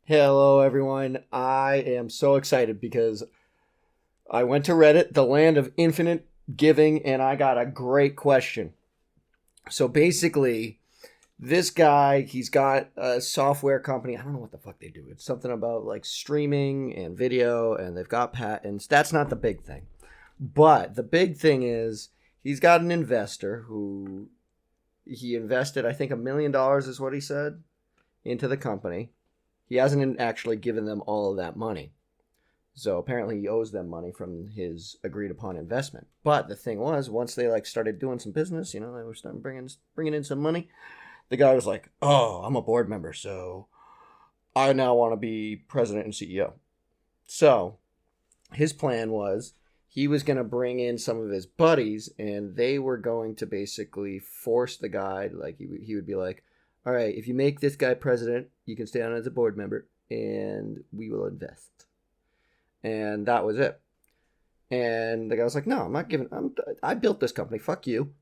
Hello, everyone. I am so excited because I went to Reddit, the land of infinite giving, and I got a great question. So basically, this guy, he's got a software company. I don't know what the fuck they do. It's something about like streaming and video, and they've got patents. That's not the big thing. But the big thing is he's got an investor who he invested, I think, $1 million is what he said, into the company. He hasn't actually given them all of that money. So apparently he owes them money from his agreed upon investment. But the thing was, once they started doing some business, they were starting bringing in some money. The guy was like, "Oh, I'm a board member, so I now want to be president and CEO." So his plan was he was going to bring in some of his buddies, and they were going to basically force the guy. Like he would be like, "All right, if you make this guy president, you can stay on as a board member, and we will invest." And that was it. And the guy was like, "No, I'm not giving. I built this company. Fuck you.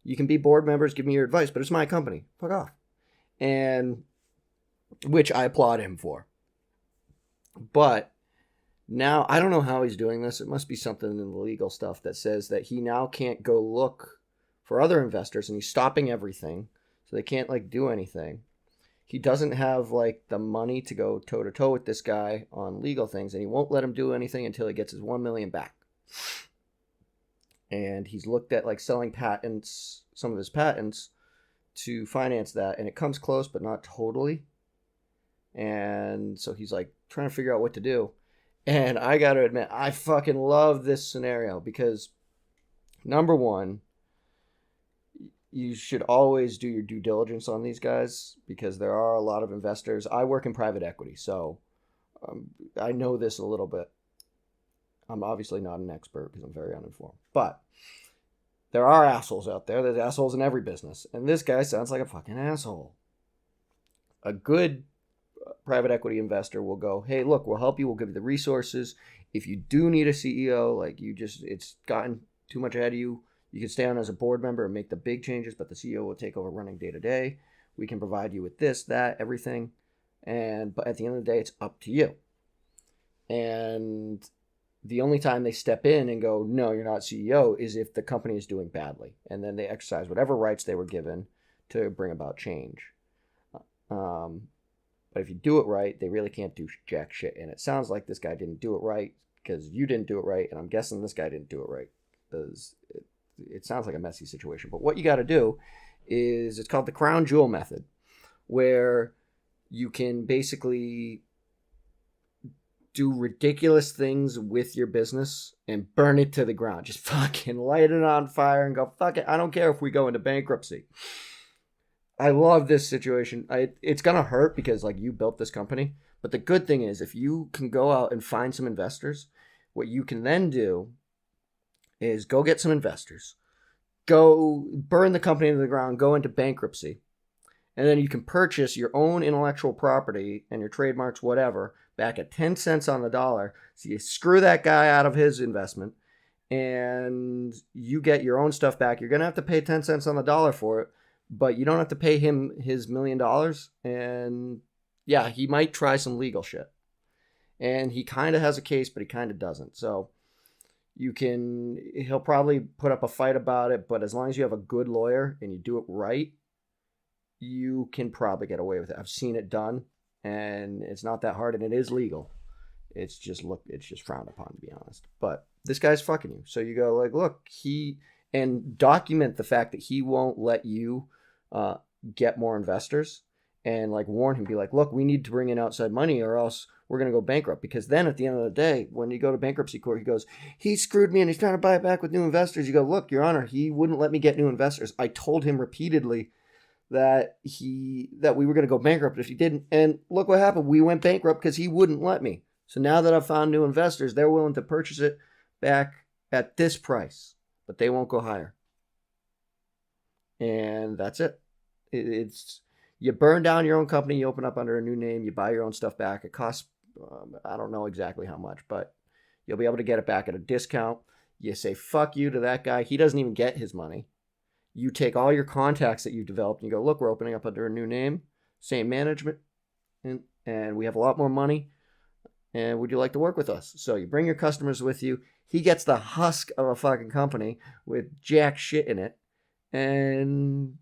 You can be board members, give me your advice, but it's my company. Fuck off." And which I applaud him for. But now I don't know how he's doing this. It must be something in the legal stuff that says that he now can't go look for other investors, and he's stopping everything. So they can't do anything. He doesn't have the money to go toe to toe with this guy on legal things, and he won't let him do anything until he gets his $1 million back. And he's looked at selling patents, some of his patents, to finance that, and it comes close, but not totally. And so he's trying to figure out what to do. And I got to admit, I fucking love this scenario because, number one, you should always do your due diligence on these guys because there are a lot of investors. I work in private equity, so I know this a little bit. I'm obviously not an expert because I'm very uninformed. But there are assholes out there. There's assholes in every business. And this guy sounds like a fucking asshole. A good private equity investor will go, "Hey, look, we'll help you. We'll give you the resources. If you do need a CEO, it's gotten too much ahead of you, you can stay on as a board member and make the big changes, but the CEO will take over running day to day. We can provide you with this, that, everything. But at the end of the day, it's up to you." And the only time they step in and go, "No, you're not CEO," is if the company is doing badly. And then they exercise whatever rights they were given to bring about change. But if you do it right, they really can't do jack shit. And it sounds like this guy didn't do it right because you didn't do it right. And I'm guessing this guy didn't do it right because it sounds like a messy situation. But what you got to do is, it's called the crown jewel method, where you can basically do ridiculous things with your business and burn it to the ground. Just fucking light it on fire and go, "Fuck it. I don't care if we go into bankruptcy." I love this situation. It's going to hurt because you built this company. But the good thing is, if you can go out and find some investors, what you can then do is go get some investors, go burn the company to the ground, go into bankruptcy, and then you can purchase your own intellectual property and your trademarks, whatever, back at 10 cents on the dollar. So you screw that guy out of his investment and you get your own stuff back. You're going to have to pay 10 cents on the dollar for it, but you don't have to pay him his $1 million. And yeah, he might try some legal shit. And he kind of has a case, but he kind of doesn't. So he'll probably put up a fight about it, but as long as you have a good lawyer and you do it right, you can probably get away with it. I've seen it done, and it's not that hard, and it is legal. It's just frowned upon, to be honest. But this guy's fucking you. So you go look, and document the fact that he won't let you get more investors, and warn him, be like, "Look, we need to bring in outside money or else we're going to go bankrupt." Because then at the end of the day, when you go to bankruptcy court, he goes, "He screwed me and he's trying to buy it back with new investors." You go, "Look, Your Honor, he wouldn't let me get new investors. I told him repeatedly that we were going to go bankrupt if he didn't. And look what happened. We went bankrupt because he wouldn't let me. So now that I've found new investors, they're willing to purchase it back at this price, but they won't go higher." And that's it. It's you burn down your own company, you open up under a new name, you buy your own stuff back. It costs, I don't know exactly how much, but you'll be able to get it back at a discount. You say, "Fuck you" to that guy. He doesn't even get his money. You take all your contacts that you developed and you go, "Look, we're opening up under a new name, same management," and and we have a lot more money. And would you like to work with us? So you bring your customers with you. He gets the husk of a fucking company with jack shit in it, and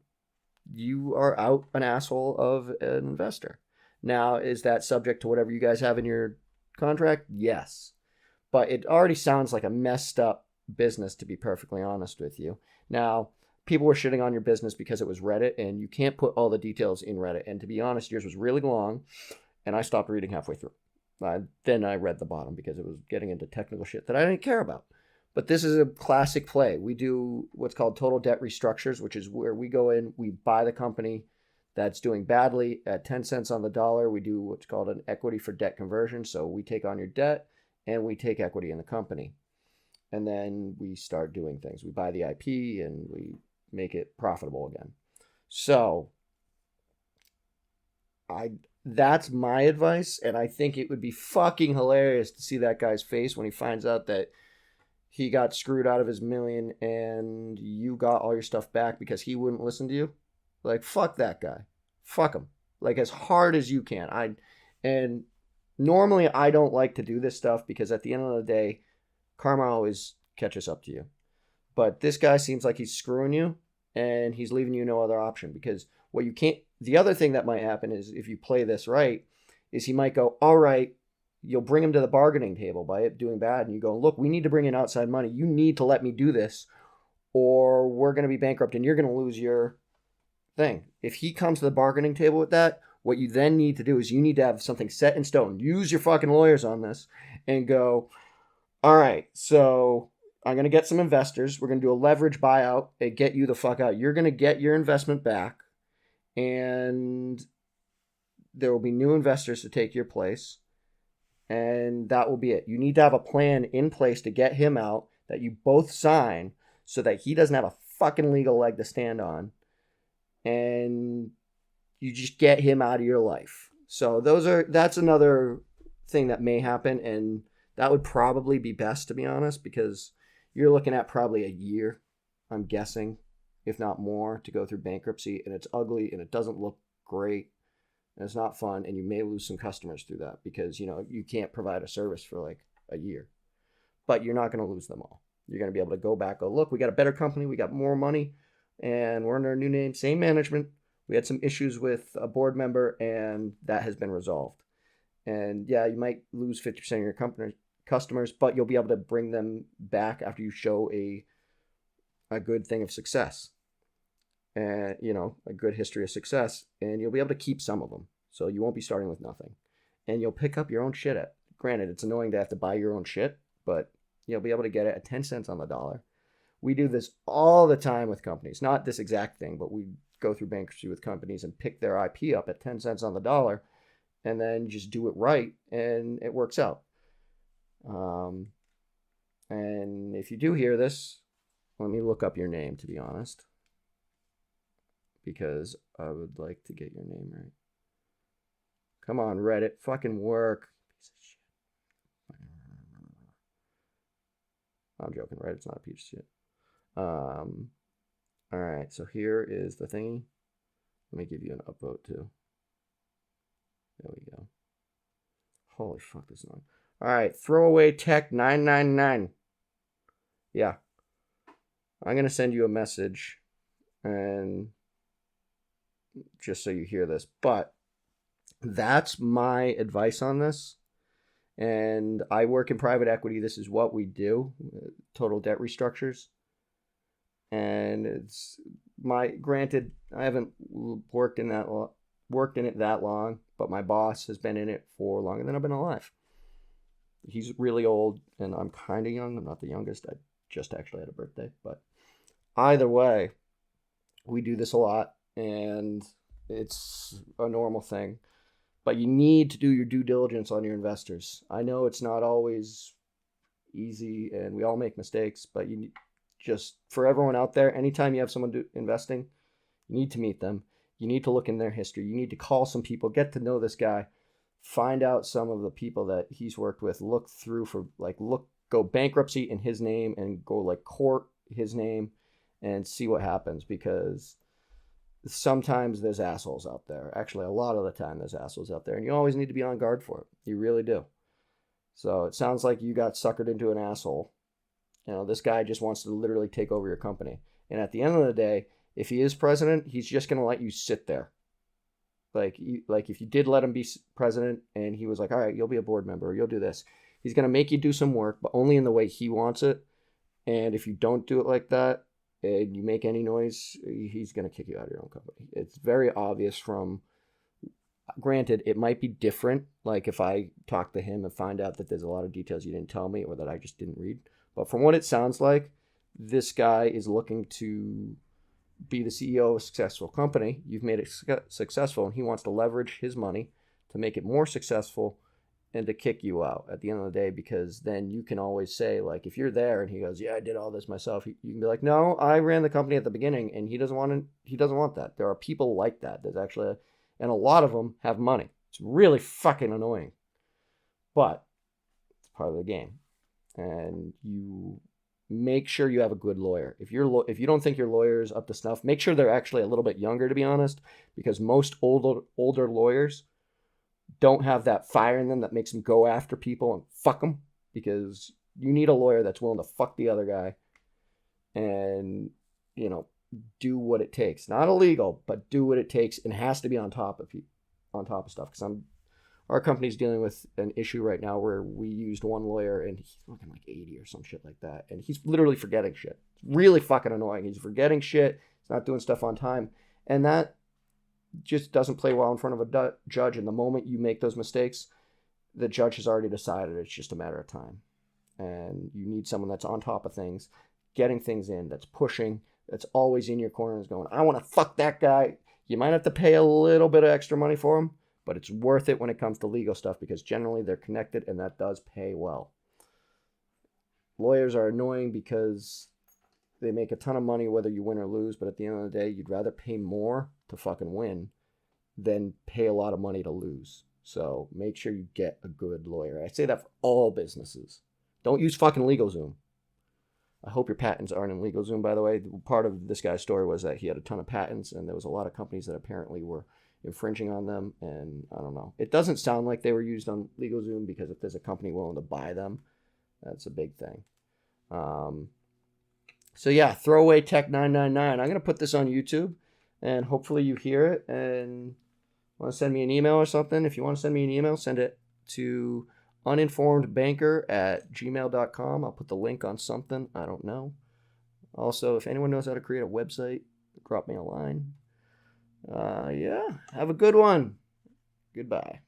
you are out an asshole of an investor. Now, is that subject to whatever you guys have in your contract? Yes. But it already sounds like a messed up business, to be perfectly honest with you. Now, people were shitting on your business because it was Reddit, and you can't put all the details in Reddit. And to be honest, yours was really long, and I stopped reading halfway through. Then I read the bottom because it was getting into technical shit that I didn't care about. But this is a classic play. We do what's called total debt restructures, which is where we go in, we buy the company that's doing badly at 10 cents on the dollar. We do what's called an equity for debt conversion. So we take on your debt and we take equity in the company. And then we start doing things. We buy the IP and we make it profitable again. So that's my advice. And I think it would be fucking hilarious to see that guy's face when he finds out that he got screwed out of his million and you got all your stuff back because he wouldn't listen to you. Like, fuck that guy. Fuck him. Like, as hard as you can. And normally I don't like to do this stuff because at the end of the day, karma always catches up to you. But this guy seems like he's screwing you and he's leaving you no other option, because what you can't, the other thing that might happen is if you play this right, is he might go, all right, you'll bring him to the bargaining table by it doing bad. And you go, look, we need to bring in outside money. You need to let me do this or we're going to be bankrupt and you're going to lose your thing. If he comes to the bargaining table with that, what you then need to do is you need to have something set in stone. Use your fucking lawyers on this and go, all right, so I'm going to get some investors. We're going to do a leverage buyout and get you the fuck out. You're going to get your investment back and there will be new investors to take your place. And that will be it. You need to have a plan in place to get him out that you both sign so that he doesn't have a fucking legal leg to stand on. And you just get him out of your life. So that's another thing that may happen. And that would probably be best, to be honest, because you're looking at probably a year, I'm guessing, if not more, to go through bankruptcy. And it's ugly and it doesn't look great. And it's not fun, and you may lose some customers through that because, you can't provide a service for like a year. But you're not going to lose them all. You're going to be able to go back, go, look, we got a better company, we got more money, and we're under a new name, same management. We had some issues with a board member, and that has been resolved. And yeah, you might lose 50% of your customers, but you'll be able to bring them back after you show a good thing of success. And a good history of success, and you'll be able to keep some of them, so you won't be starting with nothing, and you'll pick up your own shit. Granted, it's annoying to have to buy your own shit, but you'll be able to get it at 10 cents on the dollar. We do this all the time with companies, not this exact thing, but we go through bankruptcy with companies and pick their IP up at 10 cents on the dollar, and then just do it right, and it works out. And if you do hear this, let me look up your name, to be honest, because I would like to get your name right. Come on, Reddit. Fucking work. Piece of shit. I'm joking, Reddit's not a piece of shit. Alright, so here is the thingy. Let me give you an upvote too. There we go. Holy fuck, this is annoying. Alright, Throwaway Tech 999. Yeah. I'm going to send you a message and just so you hear this, but that's my advice on this. And I work in private equity. This is what we do, total debt restructures. And it's granted, I haven't worked in it that long, but my boss has been in it for longer than I've been alive. He's really old and I'm kind of young. I'm not the youngest. I just actually had a birthday, but either way, we do this a lot. And it's a normal thing, but you need to do your due diligence on your investors. I know it's not always easy and we all make mistakes, but just for everyone out there, anytime you have someone investing, you need to meet them. You need to look in their history. You need to call some people, get to know this guy, find out some of the people that he's worked with, look through for go bankruptcy in his name and go court his name and see what happens, because sometimes there's assholes out there. Actually, a lot of the time there's assholes out there, and you always need to be on guard for it. You really do. So it sounds like you got suckered into an asshole. This guy just wants to literally take over your company. And at the end of the day, if he is president, he's just going to let you sit there. Like if you did let him be president and he was like, all right, you'll be a board member, or you'll do this, he's going to make you do some work, but only in the way he wants it. And if you don't do it like that and you make any noise, he's going to kick you out of your own company. It's very obvious from, granted, it might be different. Like if I talk to him and find out that there's a lot of details you didn't tell me or that I just didn't read. But from what it sounds like, this guy is looking to be the CEO of a successful company. You've made it successful, and he wants to leverage his money to make it more successful and to kick you out at the end of the day, because then you can always say, like, if you're there and he goes, yeah, I did all this myself, you can be like, no, I ran the company at the beginning, and he doesn't want that. There are people like that. There's actually and a lot of them have money. It's really fucking annoying, but it's part of the game. And you make sure you have a good lawyer. If you don't think your lawyer is up to snuff, make sure they're actually a little bit younger, to be honest, because most older lawyers don't have that fire in them that makes them go after people and fuck them, because you need a lawyer that's willing to fuck the other guy and, do what it takes. Not illegal, but do what it takes, and has to be on top of stuff. Because our company's dealing with an issue right now where we used one lawyer and he's looking like 80 or some shit like that. And he's literally forgetting shit. It's really fucking annoying. He's forgetting shit. He's not doing stuff on time. And that just doesn't play well in front of a judge. And the moment you make those mistakes, the judge has already decided it's just a matter of time. And you need someone that's on top of things, getting things in, that's pushing, that's always in your corner, is going, I want to fuck that guy. You might have to pay a little bit of extra money for him, but it's worth it when it comes to legal stuff, because generally they're connected and that does pay well. Lawyers are annoying because they make a ton of money whether you win or lose, but at the end of the day, you'd rather pay more to fucking win than pay a lot of money to lose. So make sure you get a good lawyer. I say that for all businesses. Don't use fucking LegalZoom. I hope your patents aren't in LegalZoom, by the way. Part of this guy's story was that he had a ton of patents, and there was a lot of companies that apparently were infringing on them, and I don't know. It doesn't sound like they were used on LegalZoom, because if there's a company willing to buy them, that's a big thing. So yeah, Throwaway Tech 999. I'm going to put this on YouTube, and hopefully you hear it and want to send me an email or something. If you want to send me an email, send it to uninformedbanker@gmail.com. I'll put the link on something. I don't know. Also, if anyone knows how to create a website, drop me a line. Yeah, have a good one. Goodbye.